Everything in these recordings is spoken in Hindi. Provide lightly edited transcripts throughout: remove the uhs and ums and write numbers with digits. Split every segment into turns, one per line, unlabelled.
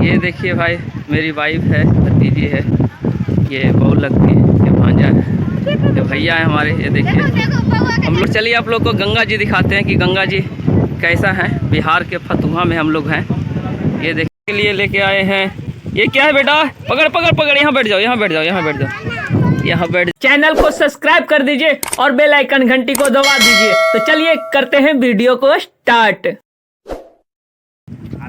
ये देखिए भाई, मेरी वाइफ है, भतीजी है, ये बहू लगती है, ये भांजा है, ये भैया है हमारे। ये देखिए हम लोग, चलिए आप लोग को गंगा जी दिखाते हैं कि गंगा जी कैसा है। बिहार के फतुहा में हम लोग हैं। ये देखने के लिए लेके आए हैं। ये क्या है बेटा? पकड़ पकड़ पकड़, यहाँ बैठ जाओ, यहाँ बैठ जाओ, यहाँ बैठ जाओ, यहाँ बैठ। चैनल को सब्सक्राइब कर दीजिए और बेल आइकन घंटी को दबा दीजिए। तो चलिए करते हैं वीडियो को स्टार्ट।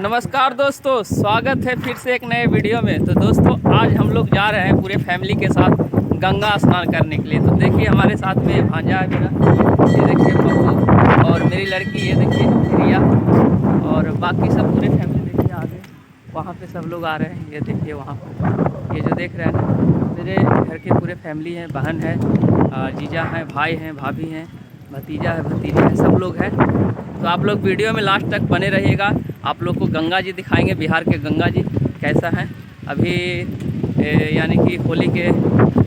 नमस्कार दोस्तों, स्वागत है फिर से एक नए वीडियो में। तो दोस्तों आज हम लोग जा रहे हैं पूरे फैमिली के साथ गंगा स्नान करने के लिए। तो देखिए हमारे साथ में भांजा है मेरा, ये देखिए पप्पू, और मेरी लड़की ये देखिए रिया, और बाकी सब पूरे फैमिली देखिए आगे वहाँ पे सब लोग आ रहे हैं। ये देखिए वहाँ पर ये जो देख रहे हैं ना, मेरे घर के पूरे फैमिली हैं, बहन है, जीजा हैं, भाई हैं, भाभी हैं, भतीजा है, भतीजी है, सब लोग हैं। तो आप लोग वीडियो में लास्ट तक बने रहिएगा। आप लोग को गंगा जी दिखाएंगे, बिहार के गंगा जी कैसा है। अभी यानी कि होली के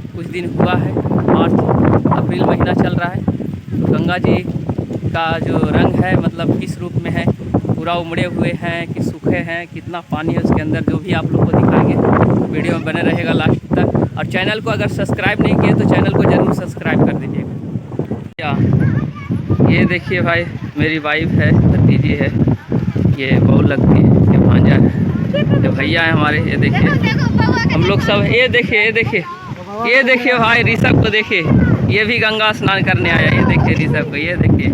कुछ दिन हुआ है, मार्च अप्रैल महीना चल रहा है। तो गंगा जी का जो रंग है, मतलब किस रूप में है, पूरा उमड़े हुए हैं कि सूखे हैं, कितना पानी है उसके अंदर, जो भी आप लोग को दिखाएंगे। वीडियो में बने रहेगा लास्ट तक। और चैनल को अगर सब्सक्राइब नहीं किए तो चैनल को ज़रूर सब्सक्राइब कर दीजिएगा। ये देखिए भाई, मेरी वाइफ है, भतीजी है, ये बहू लगती है, ये भांजा है, ये भैया है हमारे। ये देखिए हम लोग सब, ये देखिए, ये देखिए, ये देखिए भाई ऋषभ को देखिए, ये भी गंगा स्नान करने आया। ये देखिए ऋषभ को, ये देखिए,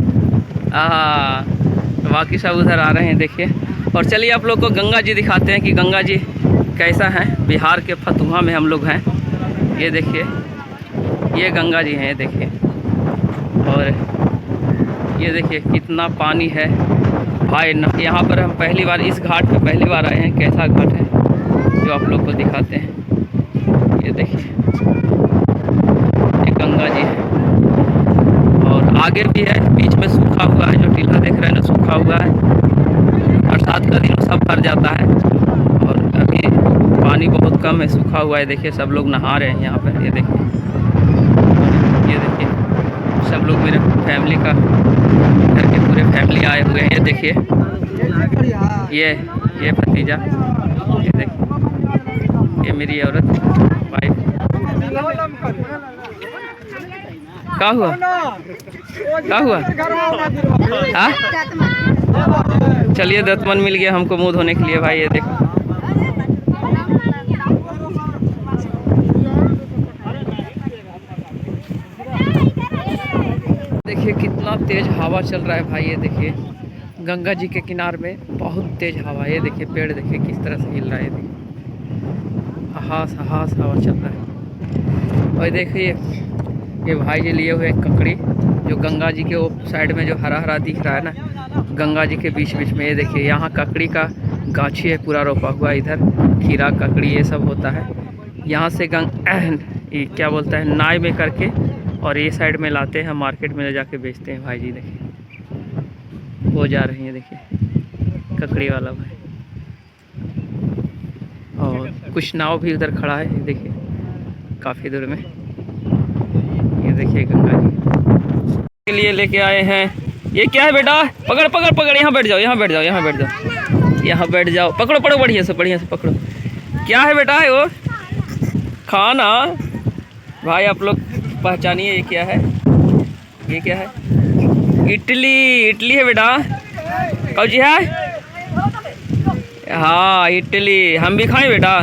बाकी सब उधर आ रहे हैं देखिए। और चलिए आप लोग को गंगा जी दिखाते हैं कि गंगा जी कैसा है। बिहार के फतुहा में हम लोग हैं। ये देखिए ये गंगा जी हैं, ये देखिए, और ये देखिए कितना पानी है भाई। यहाँ पर हम पहली बार, इस घाट पे पहली बार आए हैं। कैसा घाट है जो आप लोग को दिखाते हैं। ये देखिए ये गंगा जी है, और आगे भी है, बीच में सूखा हुआ है, जो टीला देख रहे हैं ना, सूखा हुआ है। बरसात का दिन सब भर जाता है, और अभी पानी बहुत कम है, सूखा हुआ है। देखिए सब लोग नहा रहे हैं यहाँ पर। ये देखिए, ये देखिए सब लोग मेरे फैमिली का, घर के पूरे फैमिली आए हुए हैं। ये देखिए ये भतीजा, ये देखिए, ये मेरी औरत वाइफ। क्या हुआ, क्या हुआ? हाँ चलिए, दतमन मिल गया हमको मुँह धोने के लिए भाई। ये देखो देखिए कितना तेज हवा चल रहा है भाई। ये देखिए गंगा जी के किनारे में बहुत तेज हवा। ये देखिए पेड़ देखिए किस तरह से हिल रहा है। ये देखिए हास हास हवा चल रहा है। और देखिए ये भाई जी लिए हुए ककड़ी, जो गंगा जी के वो साइड में जो हरा हरा दिख रहा है ना, गंगा जी के बीच बीच में। ये देखिए यहाँ ककड़ी का गाछी है पूरा रोपा हुआ। इधर खीरा ककड़ी ये सब होता है। यहाँ से ये क्या बोलता है, नाव में करके, और ये साइड में लाते हैं, मार्केट में ले जाके बेचते हैं। भाई जी देखिए वो जा रही है, देखिए ककड़ी वाला भाई। और कुछ नाव भी उधर खड़ा है, देखिए काफ़ी दूर में। ये देखिए गंगा जी के लिए लेके आए हैं। ये क्या है बेटा? पकड़ पकड़ पकड़, यहाँ बैठ जाओ, यहाँ बैठ जाओ, यहाँ बैठ जाओ, यहाँ बैठ जाओ। पकड़ो पकड़ो, बढ़िया से पकड़ो। क्या है बेटा? है वो खाना भाई, आप लोग पहचानिए। ये क्या है? ये क्या है? इडली, इडली है बेटा। कौन जी है? हाँ इडली। हम भी खाएं बेटा?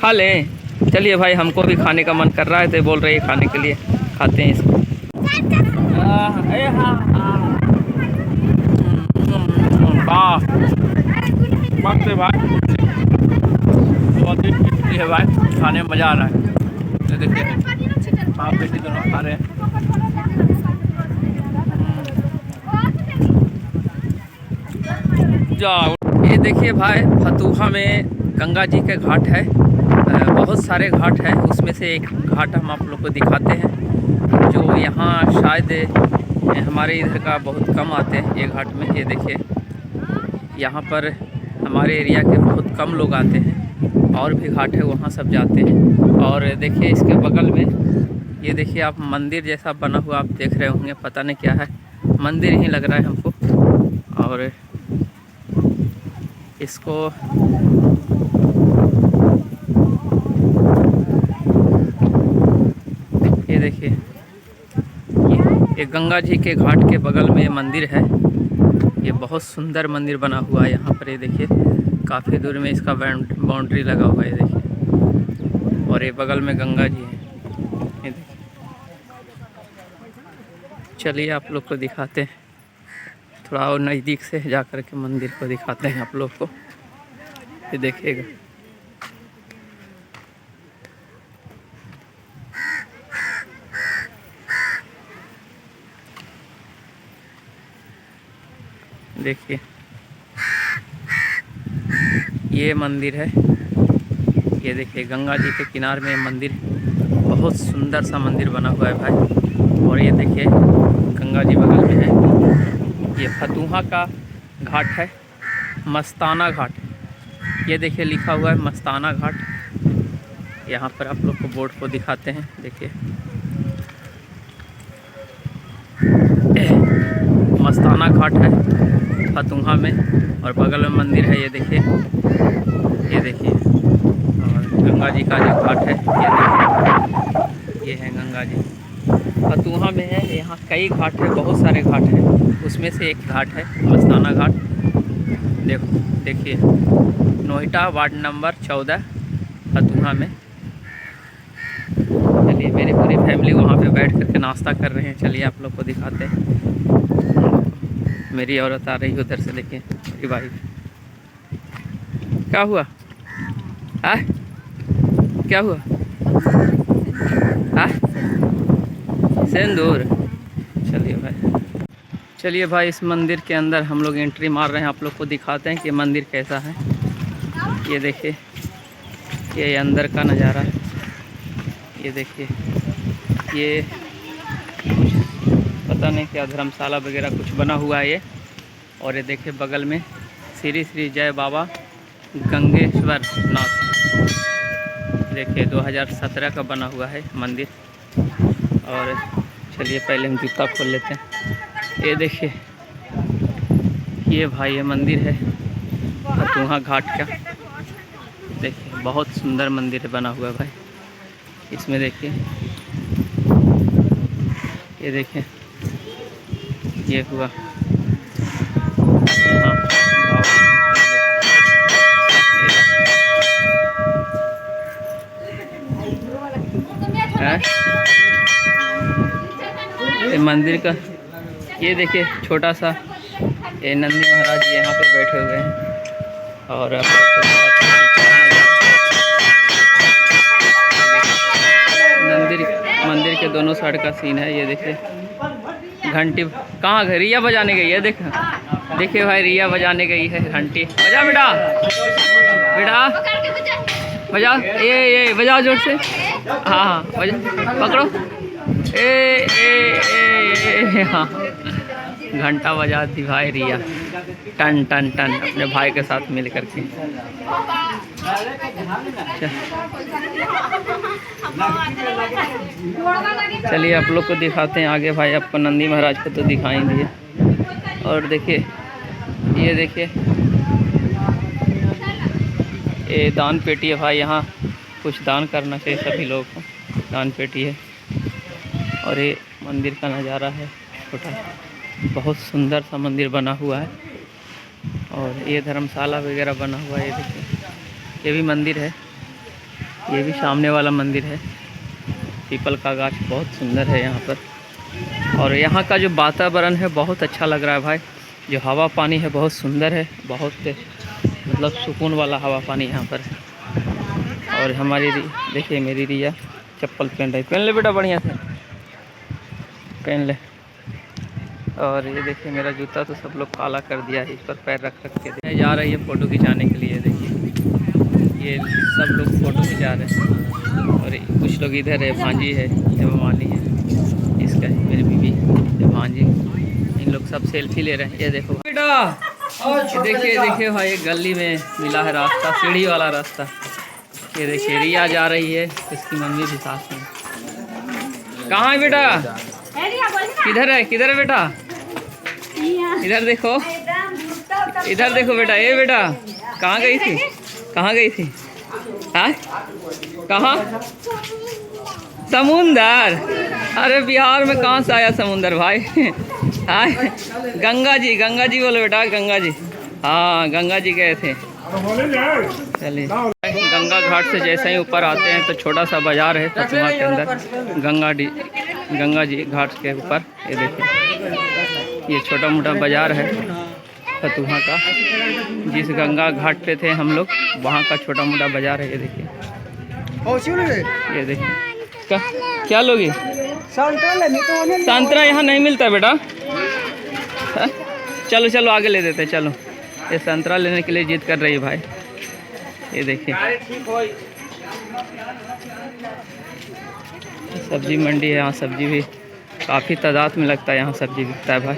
खा लें। चलिए भाई, हमको भी खाने का मन कर रहा है, तो बोल रहे हैं खाने के लिए, खाते हैं इसको। वाह मस्त है भाई, बहुत ही टेस्टी है भाई, खाने में मज़ा आ रहा है। ये देखिए आप बेटी दोनों खा रहे हैं। जाओ। ये देखिए भाई, फतुहा में गंगा जी के घाट है। बहुत सारे घाट हैं, उसमें से एक घाट हम आप लोग को दिखाते हैं, जो यहाँ शायद हमारे इधर का बहुत कम आते हैं ये घाट में। ये देखिए यहाँ पर हमारे एरिया के बहुत कम लोग आते हैं, और भी घाट है वहाँ सब जाते हैं। और देखिए इसके बगल में, ये देखिए आप, मंदिर जैसा बना हुआ आप देख रहे होंगे, पता नहीं क्या है, मंदिर ही लग रहा है हमको। और इसको ये गंगा जी के घाट के बगल में ये मंदिर है। ये बहुत सुंदर मंदिर बना हुआ है यहाँ पर। ये देखिए काफ़ी दूर में इसका बाउंड्री लगा हुआ है, ये देखिए। और ये बगल में गंगा जी है, ये देखिए। चलिए आप लोग को दिखाते हैं, थोड़ा और नज़दीक से जा कर के मंदिर को दिखाते हैं आप लोग को। ये देखिएगा, देखिए ये मंदिर है। ये देखिए गंगा जी के किनारे में मंदिर, बहुत सुंदर सा मंदिर बना हुआ है भाई। और ये देखिए गंगा जी बगल में है। ये फतुहा का घाट है, मस्ताना घाट। ये देखिए लिखा हुआ है मस्ताना घाट। यहाँ पर आप लोग को बोर्ड को दिखाते हैं, देखिए मस्ताना घाट है फतुहा में, और बगल में मंदिर है। ये देखिए, ये देखिए। और गंगा जी का जो घाट है ये देखिए, ये है गंगा जी फतुहा में है। यहाँ कई घाट है, बहुत सारे घाट हैं, उसमें से एक घाट है मस्ताना घाट। देखो देखिए, नोएडा वार्ड नंबर 14 फतुहा में। चलिए मेरी पूरी फैमिली वहाँ पे बैठ करके नाश्ता कर रहे हैं। चलिए आप लोग को दिखाते हैं। मेरी औरत आ रही है उधर से, देखिए मेरी वाइफ। क्या हुआ? क्या हुआ? सिंदूर। चलिए भाई इस मंदिर के अंदर हम लोग एंट्री मार रहे हैं। आप लोग को दिखाते हैं कि मंदिर कैसा है। ये देखिए, ये अंदर का नज़ारा है। ये देखिए, ये कुछ पता नहीं क्या धर्मशाला वगैरह कुछ बना हुआ है ये। और ये देखिए बगल में श्री श्री जय बाबा गंगेश्वर नाथ, देखिए 2017 का बना हुआ है मंदिर। और चलिए पहले हम जूता खोल लेते हैं। ये देखिए, ये भाई ये मंदिर है फतुहा घाट का। देखिए बहुत सुंदर मंदिर बना हुआ है भाई। इसमें देखिए, ये देखिए, ये हुआ ये मंदिर का। ये देखिए छोटा सा ये नंदी महाराज जी यहाँ पे बैठे हुए हैं। और मंदिर के दोनों साइड का सीन है। ये देखिए घंटी कहाँ गई, रिया बजाने गई है। देखिए भाई रिया बजाने गई है घंटी। बजा बेटा, बेटा बजा, ये बजाओ जोर से। हाँ बजा, पकड़ो। ए हाँ, घंटा बजा दी भाई रिया, टन टन टन, अपने भाई के साथ मिल करके। चलिए आप लोग को दिखाते हैं आगे भाई। आपको नंदी महाराज को तो दिखाई दिए। और देखिए, ये देखिए ये दान पेटी है भाई। यहाँ कुछ दान करना चाहिए सभी लोगों को, दान पेटी है। और ये मंदिर का नज़ारा है छोटा, बहुत सुंदर सा मंदिर बना हुआ है। और ये धर्मशाला वगैरह बना हुआ है। ये देखिए, ये भी मंदिर है, ये भी सामने वाला मंदिर है। पीपल का गाछ बहुत सुंदर है यहाँ पर। और यहाँ का जो वातावरण है बहुत अच्छा लग रहा है भाई। जो हवा पानी है बहुत सुंदर है, बहुत मतलब सुकून वाला हवा पानी यहाँ पर है। और हमारी देखिए मेरी रिया चप्पल पहन रही। पहन ले बेटा, बढ़िया से पहन ले। और ये देखिए मेरा जूता तो सब लोग काला कर दिया है, इस पर पैर रख के जा रही है फ़ोटो खिंचाने के लिए। देखिए ये सब लोग फ़ोटो खिंचा रहे हैं। और कुछ लोग इधर है, भांजी है, ये भवानी है, इसका है मेरी बीवी, ये भांजी। इन लोग सब सेल्फी ले रहे हैं। ये देखो बेटा, देखिए भाई गली में मिला है रास्ता, सीढ़ी वाला रास्ता। ये देखिए रिया जा रही है, इसकी मम्मी भी साथ में। कहाँ है बेटा? किधर है बेटा? इधर देखो, इधर देखो बेटा। ये बेटा कहाँ गई थी? हाँ कहाँ? समुंदर। अरे बिहार में कहाँ से आया समुंदर भाई। हाँ गंगा जी बोलो बेटा, गंगा जी। हाँ गंगा जी गए थे। चलिए गंगा घाट से जैसे ही ऊपर आते हैं तो छोटा सा बाजार है फतुहा के अंदर, गंगा जी घाट के ऊपर। ये देखिए ये छोटा मोटा बाजार है फतुहा का, जिस गंगा घाट पे थे हम लोग वहाँ का छोटा मोटा बाजार है। ये देखिए क्या लोगे? संतरा यहाँ नहीं मिलता बेटा। हाँ? चलो चलो आगे ले देते, चलो। ये संतरा लेने के लिए जिद कर रही है भाई। ये देखिए सब्जी मंडी है, यहाँ सब्जी भी काफ़ी तादाद में लगता है, यहाँ सब्जी बिकता है भाई।